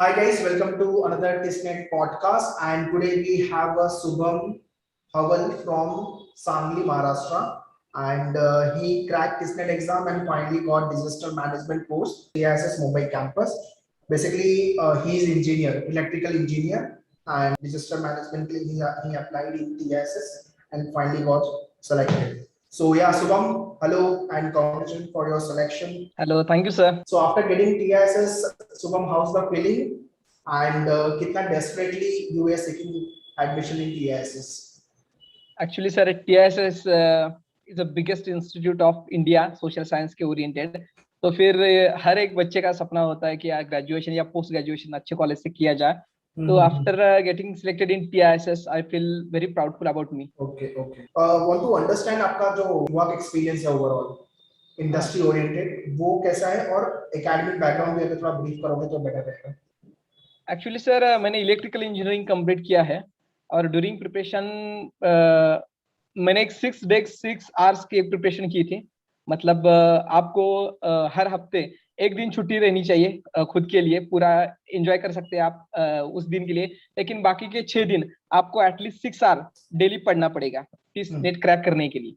Hi guys, welcome to another TISNET podcast, and today we have Subham Haval from Sangli, Maharashtra, and he cracked TISNET exam and finally got disaster management course TISS Mumbai campus. Basically, he is engineer, electrical engineer, and disaster management he applied in TISS and finally got selected. So yeah, Subham, hello and congratulations for your selection. Hello, thank you, sir. So after getting TISS, Subham, how's the feeling? And कितना desperately you were seeking admission in TISS? Actually, sir, TISS is the biggest institute of India, social science के oriented. तो फिर हर एक बच्चे का सपना होता है कि यार ग्रेजुएशन या पोस्ट ग्रेजुएशन अच्छे कॉलेज से किया जाए. तो after getting selected in TISS, I feel very proudful about me. Okay, okay. Want to understand आपका जो work experience है overall, industry oriented, वो कैसा है और academic background भी अगर थोड़ा brief करोगे तो better रहेगा. एक्चुअली सर मैंने इलेक्ट्रिकल इंजीनियरिंग कंप्लीट किया है और ड्यूरिंग प्रिपरेशन मैंने एक 6 की प्रिपरेशन की थी. मतलब आपको हर हफ्ते एक दिन छुट्टी रहनी चाहिए खुद के लिए, पूरा एंजॉय कर सकते हैं आप उस दिन के लिए, लेकिन बाकी के 6 दिन आपको एटलीस्ट 6 आवर डेली पढ़ना पड़ेगा इस नेट क्रैक करने के लिए.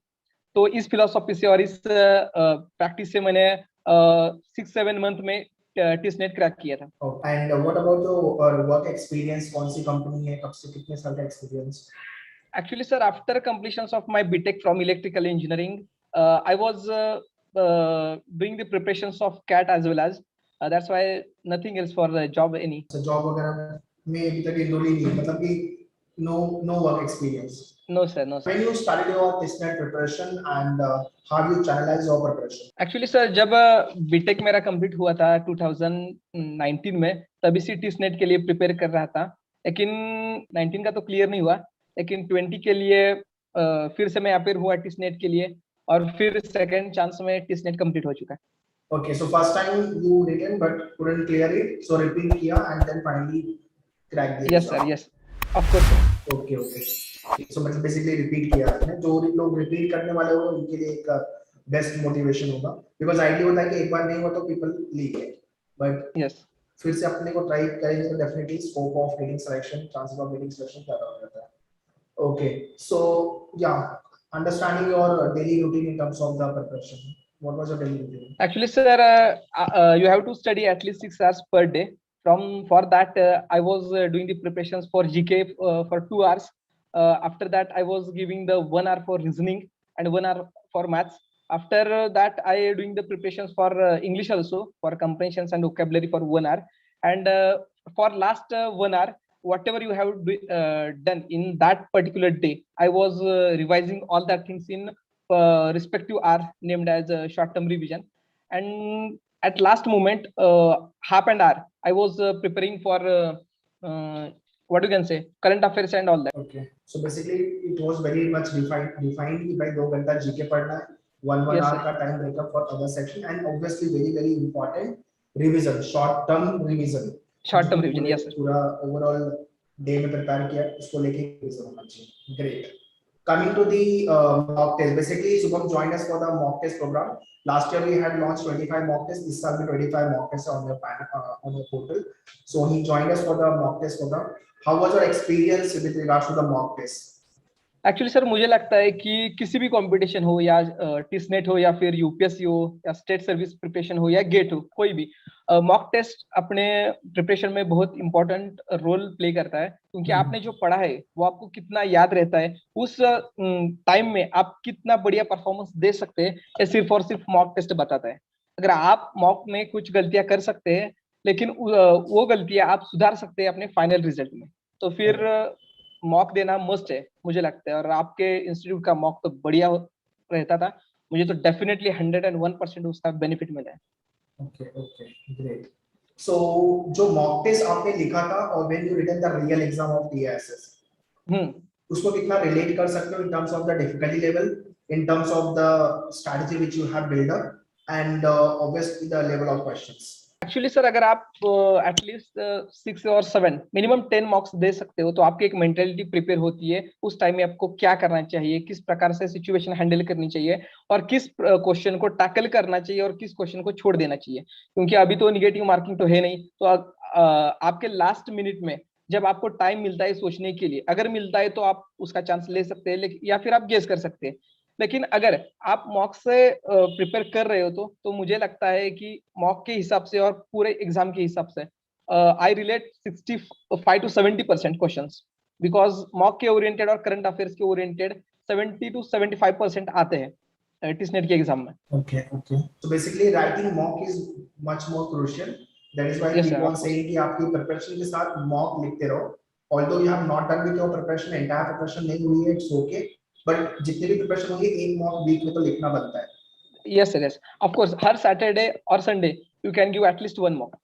तो इस फिलोसॉफी से और इस प्रैक्टिस से मैंने 6-7 मंथ में टिसनेट क्रैक किया था. And what about the work experience? कौन सी कंपनी है, कब से कितने साल का experience? Actually, sir, after completion of my BTech from electrical engineering, I was doing the preparations of CAT as well as. That's why nothing else for the job any. So job वगैरह में अभी तक enroll ही नहीं, मतलब कि no work experience. No, sir, no, sir. When you started your TISNET preparation and how you channelize your preparation? Actually, sir, जब BTech मेरा complete हुआ था 2019 में, तभी से TISNET के लिए prepare कर रहा था. लेकिन 19 का तो clear नहीं हुआ, लेकिन 20 के लिए फिर से मैं अपेयर हुआ TISNET के लिए और फिर सेकंड चांस में TISNET कंप्लीट हो चुका है. Okay, so first time you written but couldn't clear it, so repeat किया and then finally crack the Yes, exam. sir, yes, of course. Okay, okay. So मतलब basically repeat किया है. जो लोग repeat करने वाले हो उनके लिए एक best motivation होगा, because idea होता है कि एक बार नहीं हुआ तो people leave it, but yes, फिर से अपने को try करेंगे तो definitely scope of getting selection, chances of getting selection ज़्यादा हो जाता है. Okay, so yeah, understanding your daily routine in terms of the preparation. What was your daily routine? Actually, sir, you have to study at least 6 hours per day. For that, I was doing the preparations for GK for 2 hours. After that, I was giving the 1 hour for reasoning and 1 hour for maths. After that, I doing the preparations for English also, for comprehensions and vocabulary for 1 hour. And for last 1 hour, whatever you have done in that particular day, I was revising all that things in respective hour named as short-term revision. And at last moment, half an hour, I was preparing for what you can say, current affairs and all that. Okay, so basically it was very much defined कि भाई 2 घंटा GK पढ़ना है, 1 Yes, hour sir. का time breakup for other section, and obviously very important revision, short term revision. Short-term जो revision, पूरे- yes, sir. पूरा overall day में prepare किया उसको लेके revision होना चाहिए. Great. Coming to the mock test, basically Subham joined us for the mock test program. Last year we had launched 25 mock tests. This time 25 mock tests on the on the portal. So he joined us for the mock test program. How was your experience with regards to the mock test? Actually sir मुझे लगता है कि किसी भी competition हो या टिसनेट हो या फिर यूपीएससी हो या स्टेट सर्विस प्रिपरेशन हो या गेट हो, कोई भी मॉक टेस्ट अपने प्रिपरेशन में बहुत इंपॉर्टेंट रोल प्ले करता है, क्योंकि आपने जो पढ़ा है वो आपको कितना याद रहता है, उस टाइम में आप कितना बढ़िया परफॉर्मेंस दे सकते हैं, ये सिर्फ और सिर्फ मॉक टेस्ट बताता है. अगर आप मॉक में कुछ गलतियां कर सकते हैं, लेकिन वो गलतियां आप सुधार सकते हैं अपने फाइनल रिजल्ट में, तो फिर मॉक देना मस्ट है मुझे लगता है. और आपके इंस्टीट्यूट का मॉक तो बढ़िया रहता था, मुझे तो डेफिनेटली 101% उसका बेनिफिट मिला है. Okay, okay, great. So जो mock test आपने लिखा था और when you written the real exam of TISS, उसको कितना relate कर सकते हो in terms of the difficulty level, in terms of the strategy which you have built up, and obviously the level of questions. Actually sir अगर आप at least 6 और 7 minimum 10 marks दे सकते हो, तो आपकी एक मेंटेलिटी प्रिपेयर होती है उस टाइम में आपको क्या करना चाहिए, किस प्रकार से सिचुएशन हैंडल करनी चाहिए और किस क्वेश्चन को टैकल करना चाहिए और किस क्वेश्चन को छोड़ देना चाहिए. क्योंकि अभी तो निगेटिव मार्किंग तो है नहीं, तो आपके लास्ट मिनट में जब आपको टाइम मिलता है सोचने के लिए, अगर मिलता है तो आप उसका चांस ले सकते हैं, लेकिन या फिर आप गेस कर सकते हैं। लेकिन अगर आप मॉक से प्रिपेयर कर रहे हो तो मुझे लगता है कि मॉक के हिसाब से और पूरे एग्जाम के हिसाब से I relate 65 to 70% questions, because mock के ओरिएंटेड और करंट अफेयर्स के ओरिएंटेड 70 to 75% आते हैं टिसनेट के एग्जाम में। Okay, okay. So basically writing mock is much more crucial. That is why Yes, sir, keep of on course. saying कि आपकी preparation के साथ mock लिखते रहो. Although you have not done with your preparation, entire preparation नहीं हुई है, it's okay. But जितनी भी preparation होगी एक mock week में तो लिखना बनता है. Yes, sir, yes. Of course, her Saturday और Sunday you can give at least one mock.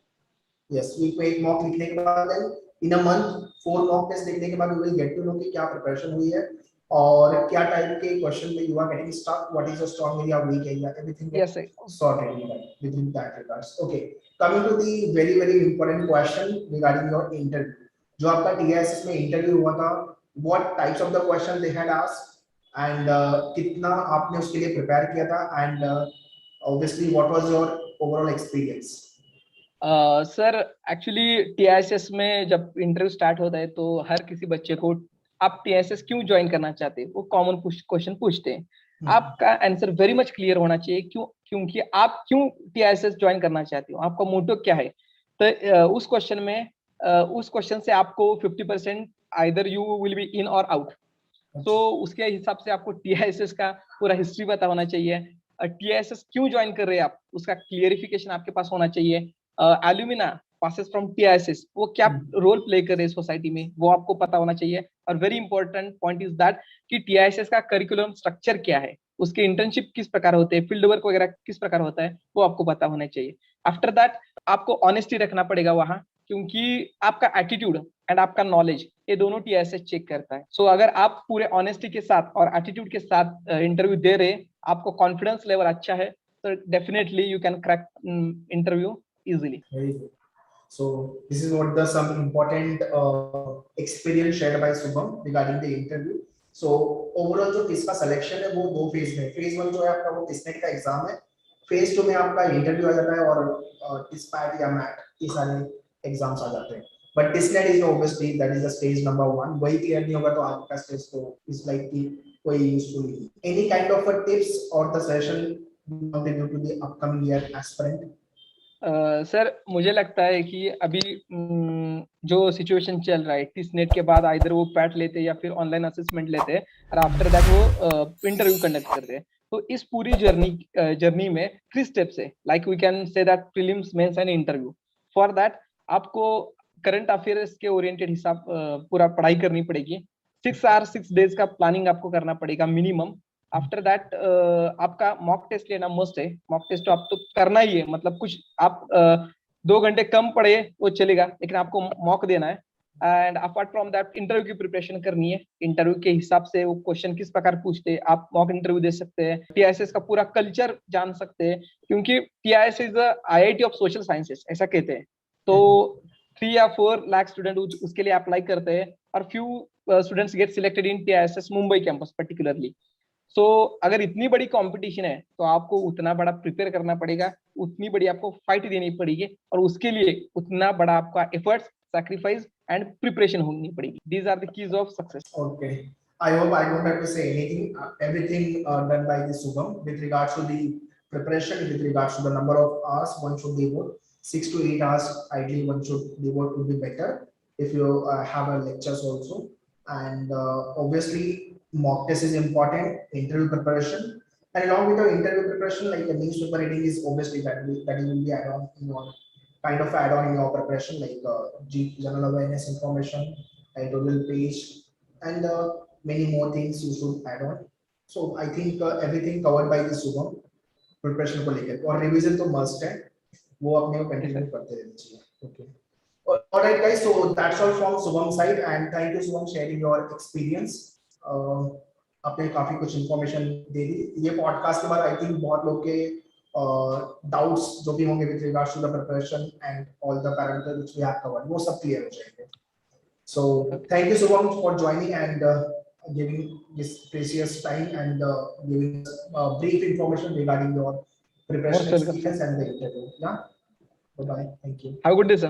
Yes, week में एक mock लिखने के बाद then in a month 4 mock test लिखने के बाद you will get to know कि क्या preparation हुई है और क्या type के question में you are getting stuck, what is your strong area, weak area, everything Yes, sir. sorted within that regards. Okay, coming to the very important question regarding your interview. जो आपका TISS में interview हुआ था, what types of the question they had asked and कितना आपने उसके लिए prepare किया था and obviously what was your overall experience? Sir actually TISS में जब इंटरव्यू स्टार्ट होता है तो हर किसी बच्चे को आप टीआईएसएस क्यों ज्वाइन करना चाहते हैं वो कॉमन क्वेश्चन पूछते हैं। आपका आंसर वेरी मच क्लियर होना चाहिए क्योंकि आप क्यों टीआईएसएस ज्वाइन करना चाहते हो, आपका मोटो क्या है। तो उस क्वेश्चन से आपको 50% either you will be in और आउट। तो उसके हिसाब से आपको टीआईएसएस का पूरा हिस्ट्री पता होना चाहिए, टीआईएसएस क्यों ज्वाइन कर रहे हैं आप उसका क्लियरिफिकेशन आपके पास होना चाहिए। एल्यूमिना पासेस फ्रॉम टीआईएसएस वो क्या रोल प्ले कर रहे हैं सोसाइटी में वो आपको पता होना चाहिए। और very important point is that कि टीआईएसएस का करिकुलम स्ट्रक्चर क्या है, उसके इंटर्नशिप किस प्रकार होते हैं, फील्ड वर्क वगैरह किस प्रकार होता है वो आपको पता होना चाहिए। आफ्टर दैट आपको ऑनेस्टी रखना पड़ेगा वहां, क्योंकि आपका एटीट्यूड एंड आपका नॉलेज ये दोनों टीआईएसएस चेक करता है। सो अगर आप पूरे ऑनेस्टी के साथ और एटीट्यूड के साथ इंटरव्यू दे रहे हैं, आपको कॉन्फिडेंस लेवल अच्छा है, तो definitely you can crack interview easily. Very good. So this is what the some important experience shared by Subham regarding the interview. So overall जो इसका selection है वो दो phase में, phase 1 जो है आपका वो टिस्नेट का एग्जाम है, phase 2 में आपका इंटरव्यू आ जाता है और टिस्पैट या मैट ये सारे एग्जाम्स आ जाते हैं। But टिस्नेट is obviously that is the stage number 1, वही क्लियर नहीं होगा तो आपका स्टेज तो is like कि कोई यूजफुल नहीं। Any kind of a tips or the session due to the upcoming year aspirant? Sir मुझे लगता है कि अभी जो सिचुएशन चल रहा है टिस्नेट के बाद इधर वो पैट लेते या फिर ऑनलाइन असेसमेंट लेते हैं और आफ्टर दैट वो इंटरव्यू कंडक्ट करते हैं। तो इस पूरी जर्नी में 3 स्टेप्स है, like we can say that prelims, mains and interview. For that आपको करंट अफेयर्स के ओरिएंटेड हिसाब पूरा पढ़ाई करनी पड़ेगी, 6 hours 6 days का प्लानिंग आपको करना पड़ेगा मिनिमम। आफ्टर दैट आपका मॉक टेस्ट लेना मस्ट है, मॉक टेस्ट तो आप तो करना ही है, मतलब कुछ आप 2 घंटे कम पढ़े वो चलेगा लेकिन आपको मॉक देना है। And apart from that interview की प्रिपरेशन करनी है, इंटरव्यू के हिसाब से वो क्वेश्चन किस प्रकार पूछते हैं आप मॉक इंटरव्यू दे सकते हैं, टीआईएसएस का पूरा कल्चर जान सकते हैं, क्योंकि TISS is the IIT of social sciences ऐसा कहते हैं। तो 3 या 4 लाख स्टूडेंट उसके लिए अप्लाई करते हैं और few students get selected in TISS Mumbai campus particularly. So अगर इतनी बड़ी कंपटीशन है तो आपको उतना बड़ा प्रिपेयर करना पड़ेगा, उतनी बड़ी आपको फाइट देनी पड़ेगी और उसके लिए उतना बड़ा आपका एफर्ट्स, सैक्रिफाइस एंड प्रिपरेशन होनी पड़ेगी। These are the keys of success. Okay, I hope I don't have to say anything. Everything done by the Subham with regards to the preparation, with regards to the number of hours one should devote. 6 to 8 hours ideally one should devote would be better if you have a lectures also. And obviously mock test is important, interview preparation, and along with the interview preparation, like the newspaper reading is obviously that will be add on in your kind of add on in your preparation, like general awareness information, editorial page, and many more things you should add on. So I think everything covered by the Subham preparation को लेकर, और revision तो must है, वो अपने को continue करते रहना चाहिए। Okay. All right guys, so that's all from Subham's side and thank you Subham sharing your experience. आपने काफी कुछ इंफॉर्मेशन दे दी। ये पॉडकास्ट के बाद आई थिंक बहुत लोग के डाउट्स जो भी होंगे with regards to the preparation and all the parameters which we have covered वो सब क्लियर हो जाएंगे। So thank you Shubham for joining and giving this precious time and giving brief information regarding your preparation experience and the interview. Yeah, bye bye, thank you, have a good day sir.